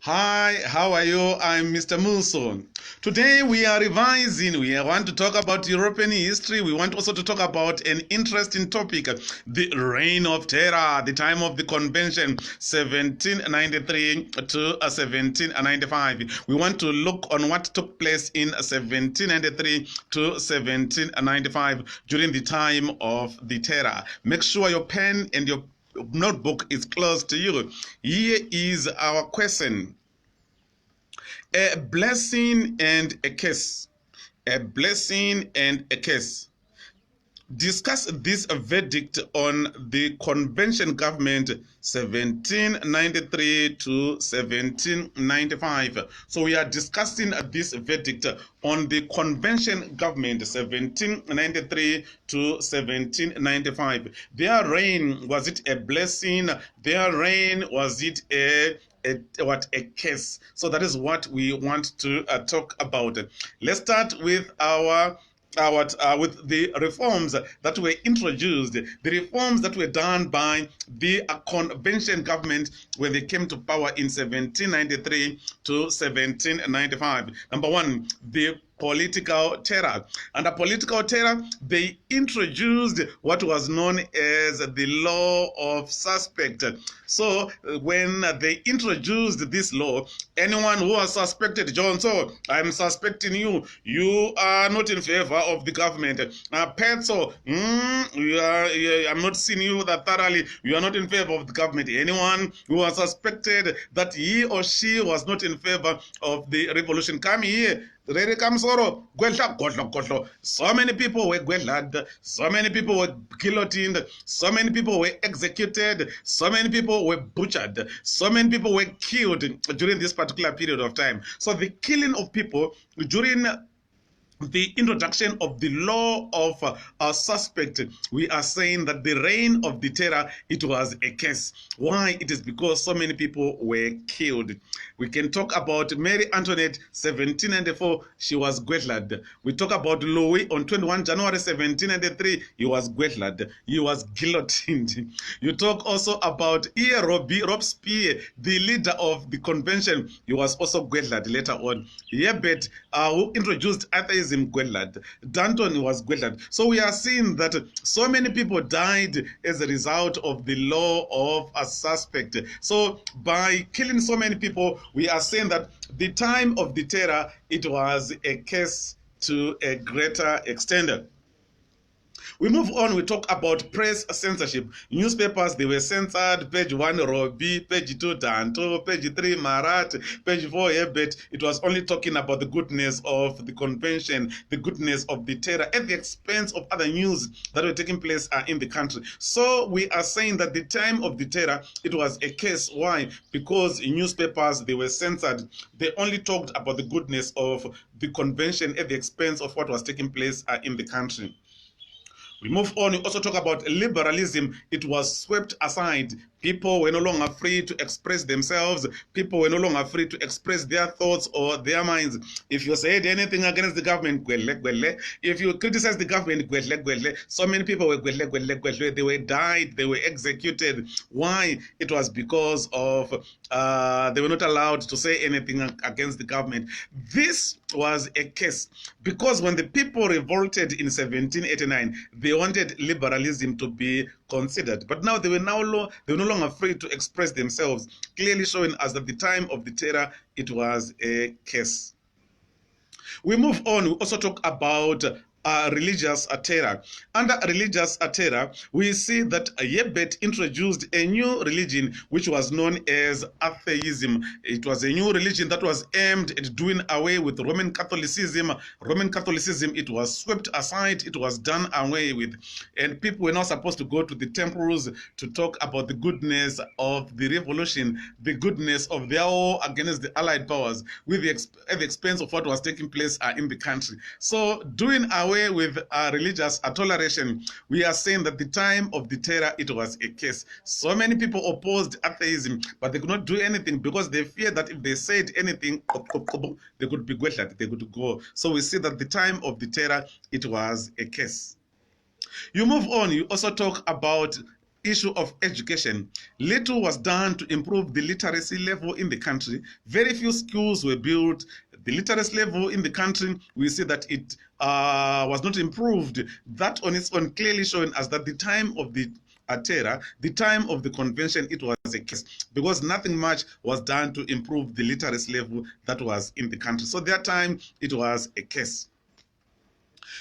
Hi, how are you? I'm Mr. Muso. Today we are revising. We want to talk about European history. We want also to talk about an interesting topic, the Reign of Terror, the time of the convention, 1793 to 1795. We want to look on what took place in 1793 to 1795 during the time of the terror. Make sure your pen and your notebook is close to you. Here is our question. A blessing and a curse. A blessing and a curse. Discuss this verdict on the convention government 1793 to 1795. So we are discussing this verdict on the convention government 1793 to 1795. Their reign, was it a blessing? Their reign, was it a case? So that is what we want to talk about. Let's start with with the reforms that were introduced, the reforms that were done by the convention government when they came to power in 1793 to 1795. Number one, the political terror. Under political terror, they introduced what was known as the law of suspect. So when they introduced this law, anyone who was suspected, John, so I'm suspecting you, you are not in favor of the government. Petso, I'm not seeing you that thoroughly, you are not in favor of the government. Anyone who was suspected that he or she was not in favor of the revolution, come here. So many people were gwedlad, so many people were guillotined, so many people were executed, so many people were butchered, so many people were killed during this particular period of time. So the killing of people during the introduction of the law of a suspect, we are saying that the reign of the terror, it was a case. Why? It is because so many people were killed. We can talk about Mary Antoinette, 1794, she was gwedlad. We talk about Louis on 21 January 1793, he was gwedlad, he was guillotined. You talk also about Robespierre, the leader of the convention, he was also gwedlad later on. Yebet, who introduced atheism, gwedlad. Danton was gwedlad. So we are seeing that so many people died as a result of the law of a suspect. So by killing so many people, we are saying that the time of the terror, it was a case to a greater extent. We move on, we talk about press censorship. Newspapers, they were censored. Page 1, Robi, page 2, Danto, page 3, Marat, page 4, Ebet. It was only talking about the goodness of the convention, the goodness of the terror, at the expense of other news that were taking place in the country. So we are saying that the time of the terror, it was a case. Why? Because in newspapers, they were censored. They only talked about the goodness of the convention at the expense of what was taking place in the country. We move on, we also talk about liberalism. It was swept aside. People were no longer free to express themselves. People were no longer free to express their thoughts or their minds. If you said anything against the government, if you criticized the government, so many people were they were died, they were executed. Why? It was because of they were not allowed to say anything against the government. This was a case because when the people revolted in 1789, they wanted liberalism to be considered, but now they were no longer free to express themselves, clearly showing us that the time of the terror, it was a case. We move on, we also talk about religious terror. Under religious terror, we see that Yebet introduced a new religion which was known as atheism. It was a new religion that was aimed at doing away with Roman Catholicism. Roman Catholicism, it was swept aside, it was done away with. And people were not supposed to go to the temples to talk about the goodness of the revolution, the goodness of their war against the Allied powers, at the expense of what was taking place in the country. So doing away with religious toleration, we are saying that the time of the terror, it was a case. So many people opposed atheism, but they could not do anything because they feared that if they said anything, they could be gwetlat, they could go. So we see that the time of the terror, it was a case. You move on, you also talk about issue of education, little was done to improve the literacy level in the country. Very few schools were built. The literacy level in the country, we see that it was not improved. That on its own clearly showing us that the time of the terror, the time of the convention, it was a case because nothing much was done to improve the literacy level that was in the country. So that time, it was a case.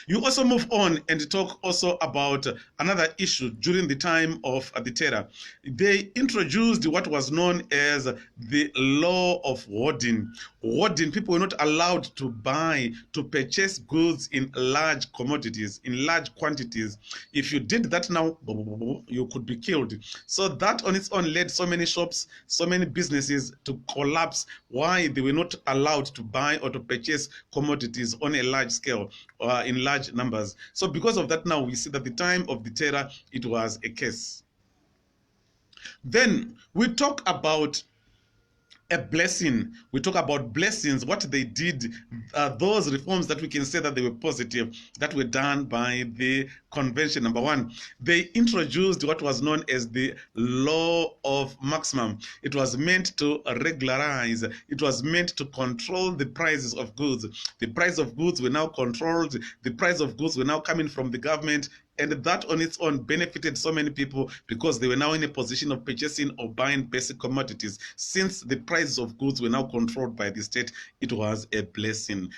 You also move on and talk also about another issue during the time of the terror. They introduced what was known as the law of hoarding. Hoarding, people were not allowed to buy, to purchase goods in large commodities, in large quantities. If you did that now, you could be killed. So that on its own led so many shops, so many businesses to collapse. Why? They were not allowed to buy or to purchase commodities on a large scale, in large numbers. So because of that, now we see that the time of the terror, it was a case. Then we talk about a blessing. We talk about blessings, what they did, those reforms that we can say that they were positive, that were done by the convention. Number one, they introduced what was known as the law of maximum. It was meant to regularize, it was meant to control the prices of goods. The price of goods were now controlled, the price of goods were now coming from the government, and that on its own benefited so many people because they were now in a position of purchasing or buying basic commodities. Since the prices of goods were now controlled by the state, it was a blessing.